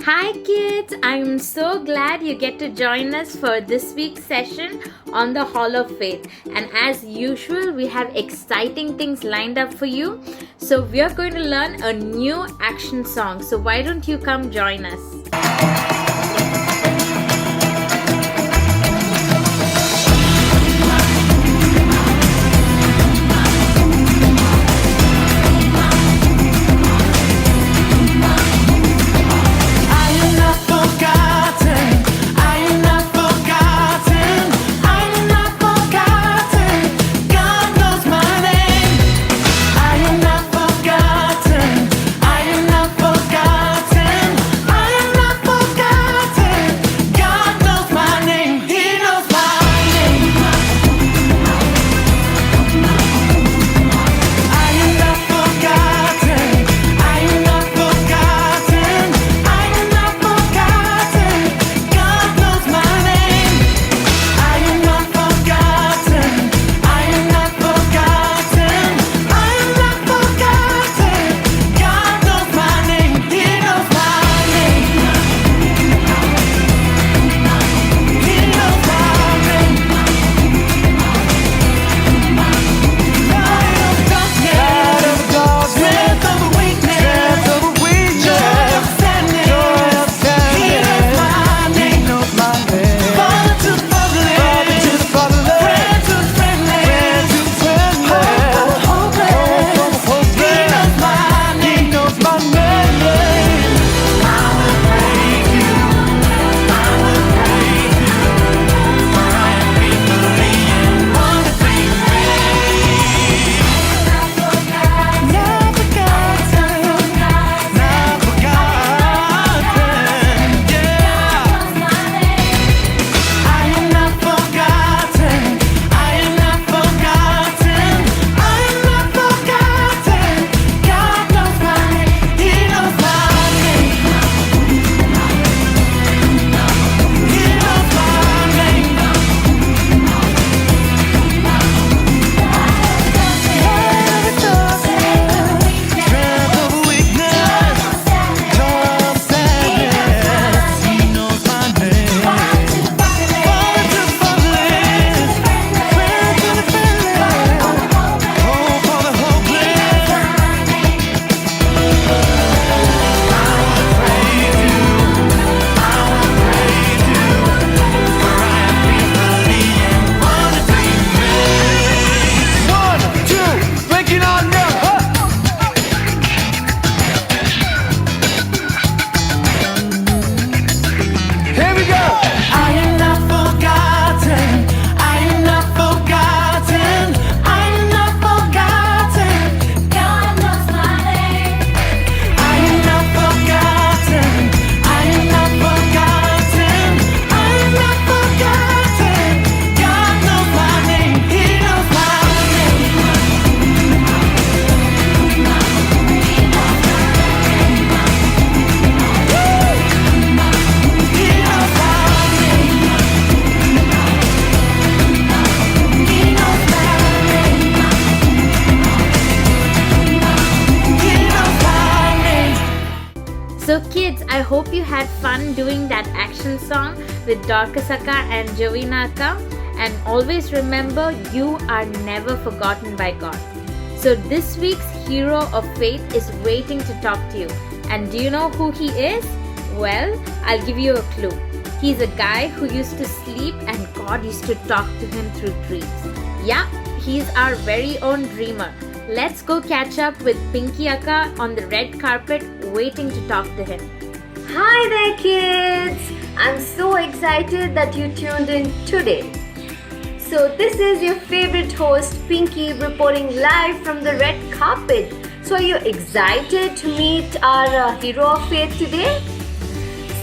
Hi kids, I'm so glad you get to join us for this week's session on the Hall of Faith. And as usual, we have exciting things lined up for you. So we are going to learn a new action song. So why don't you come join us? So kids, I hope you had fun doing that action song with Dorcas Akka and Jovina Akka. And always remember, you are never forgotten by God. So this week's hero of faith is waiting to talk to you. And do you know who he is? Well, I'll give you a clue. He's a guy who used to sleep and God used to talk to him through dreams. Yeah, he's our very own dreamer. Let's go catch up with Pinky Akka on the red carpet waiting to talk to him. Hi there kids! I'm so excited that you tuned in today. So this is your favorite host Pinky reporting live from the red carpet. So are you excited to meet our hero of faith today?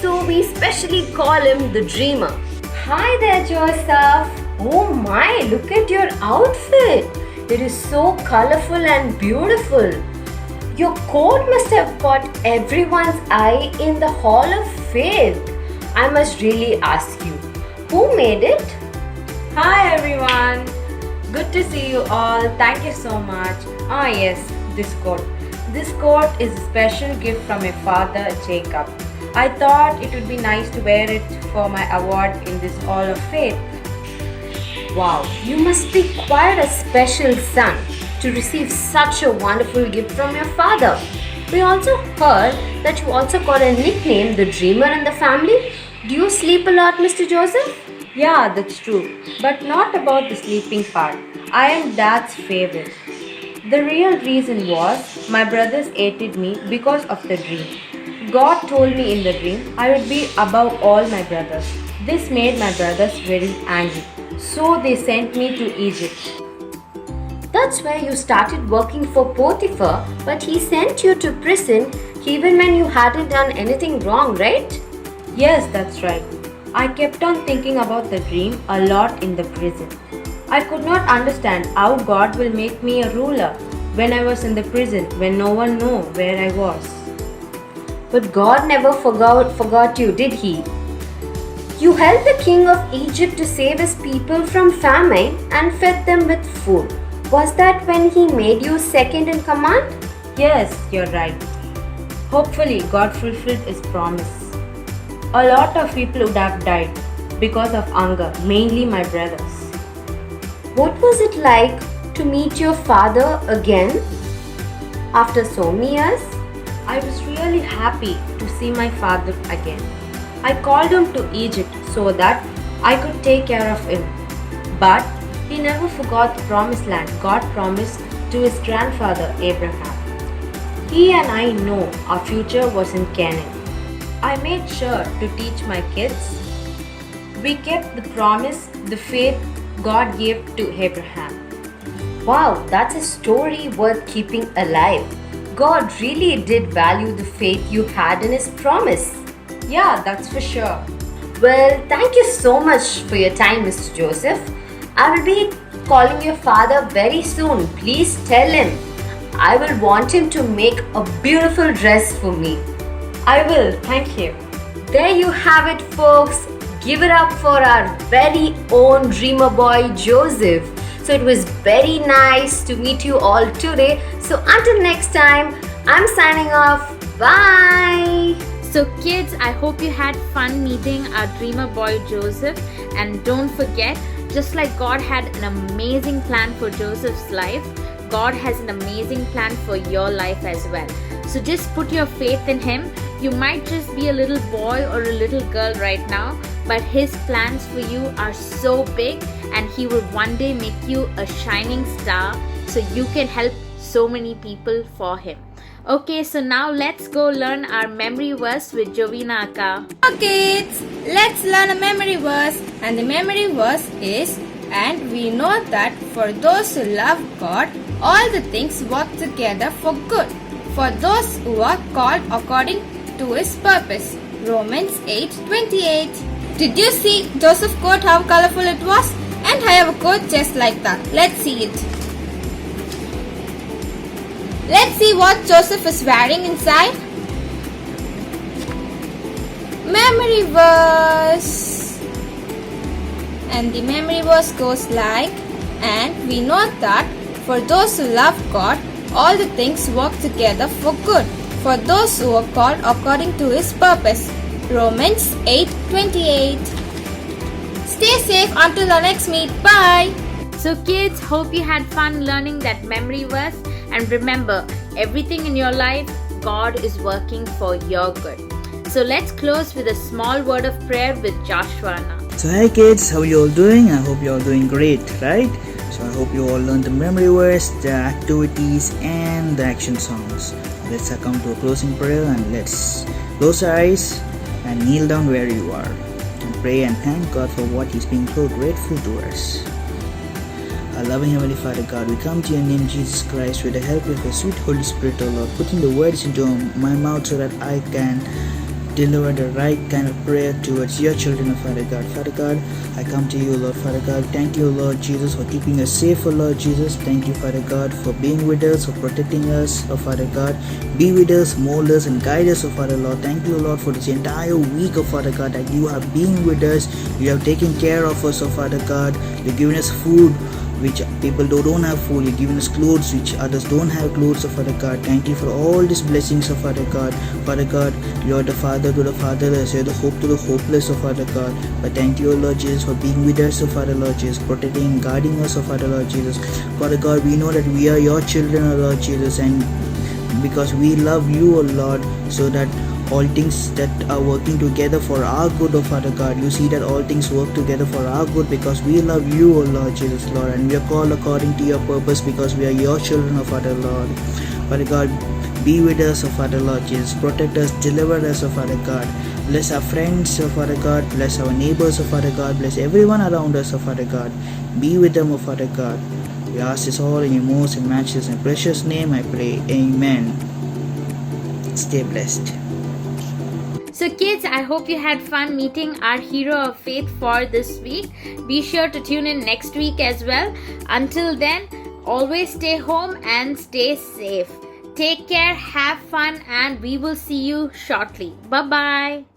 So we specially call him the dreamer. Hi there Joseph! Oh my, look at your outfit! It is so colorful and beautiful. Your coat must have caught everyone's eye in the Hall of Faith. I must really ask you, who made it? Hi everyone. Good to see you all. Thank you so much. Yes, this coat. This coat is a special gift from my father Jacob. I thought it would be nice to wear it for my award in this Hall of Faith. Wow, you must be quite a special son to receive such a wonderful gift from your father. We also heard that you also got a nickname, the Dreamer in the family. Do you sleep a lot, Mr. Joseph? Yeah, that's true. But not about the sleeping part. I am Dad's favorite. The real reason was my brothers hated me because of the dream. God told me in the dream I would be above all my brothers. This made my brothers very angry. So they sent me to Egypt. That's where you started working for Potiphar, but he sent you to prison even when you hadn't done anything wrong, right? Yes, that's right. I kept on thinking about the dream a lot in the prison. I could not understand how God will make me a ruler when I was in the prison when no one knew where I was. But God never forgot you, did he? You helped the king of Egypt to save his people from famine and fed them with food. Was that when he made you second in command? Yes, you're right. Hopefully, God fulfilled his promise. A lot of people would have died because of hunger, mainly my brothers. What was it like to meet your father again after so many years? I was really happy to see my father again. I called him to Egypt so that I could take care of him. But he never forgot the promised land God promised to his grandfather Abraham. He and I know our future was in Canaan. I made sure to teach my kids. We kept the promise, the faith God gave to Abraham. Wow, that's a story worth keeping alive. God really did value the faith you had in his promise. Yeah, that's for sure. Well, thank you so much for your time, Mr. Joseph. I will be calling your father very soon. Please tell him. I will want him to make a beautiful dress for me. I will, thank you. There you have it, folks. Give it up for our very own dreamer boy, Joseph. So it was very nice to meet you all today. So until next time, I'm signing off. Bye. So kids, I hope you had fun meeting our dreamer boy Joseph, and don't forget, just like God had an amazing plan for Joseph's life, God has an amazing plan for your life as well. So just put your faith in him. You might just be a little boy or a little girl right now, but his plans for you are so big, and he will one day make you a shining star so you can help so many people for him. Okay, so now let's go learn our memory verse with Jovina Akka. Okay, kids, let's learn a memory verse. And the memory verse is, and we know that for those who love God, all the things work together for good, for those who are called according to his purpose. Romans 8:28. Did you see Joseph's coat, how colorful it was? And I have a coat just like that. Let's see it. Let's see what Joseph is wearing inside. Memory verse. And the memory verse goes like, and we know that for those who love God, all the things work together for good, for those who are called according to his purpose. Romans 8:28. Stay safe until our next meet. Bye. So kids, hope you had fun learning that memory verse, and remember, everything in your life, God is working for your good. So let's close with a small word of prayer with Joshua now. So hi kids, how you all doing? I hope you all doing great, right? So I hope you all learned the memory words, the activities and the action songs. Let's come to a closing prayer, and let's close our eyes and kneel down where you are and pray and thank God for what he's been so grateful to us. Our loving Heavenly Father God, we come to your name Jesus Christ with the help of your sweet Holy Spirit, O Lord, putting the words into my mouth so that I can deliver the right kind of prayer towards your children, O Father God. Father God, I come to you, Lord Father God. Thank you, Lord Jesus, for keeping us safe, O Lord Jesus. Thank you, Father God, for being with us, for protecting us, O Father God. Be with us, mold us, and guide us, O Father Lord. Thank you, Lord, for this entire week, O Father God, that you have been with us. You have taken care of us, O Father God. You've given us food. which people don't have food. You're giving us clothes which others don't have clothes, oh Father God. Thank you for all these blessings, oh Father God. Father God, you're the Father to the fatherless, you're the hope to the hopeless, oh Father God. But thank you, O Lord Jesus, for being with us, oh Father Lord Jesus, protecting and guarding us, oh Father Lord Jesus. Father God, we know that we are your children, oh Lord Jesus, and because we love you, O Lord, so that all things that are working together for our good, O Father God. You see that all things work together for our good because we love you, O Lord Jesus, Lord, and we are called according to your purpose because we are your children, O Father Lord. Father God, be with us, O Father Lord Jesus. Protect us, deliver us, O Father God. Bless our friends, O Father God. Bless our neighbors, O Father God. Bless everyone around us, O Father God. Be with them, O Father God. We ask this all in your most and matchless and precious name, I pray. Amen. Stay blessed. So kids, I hope you had fun meeting our hero of faith for this week. Be sure to tune in next week as well. Until then, always stay home and stay safe. Take care, have fun, and we will see you shortly. Bye-bye.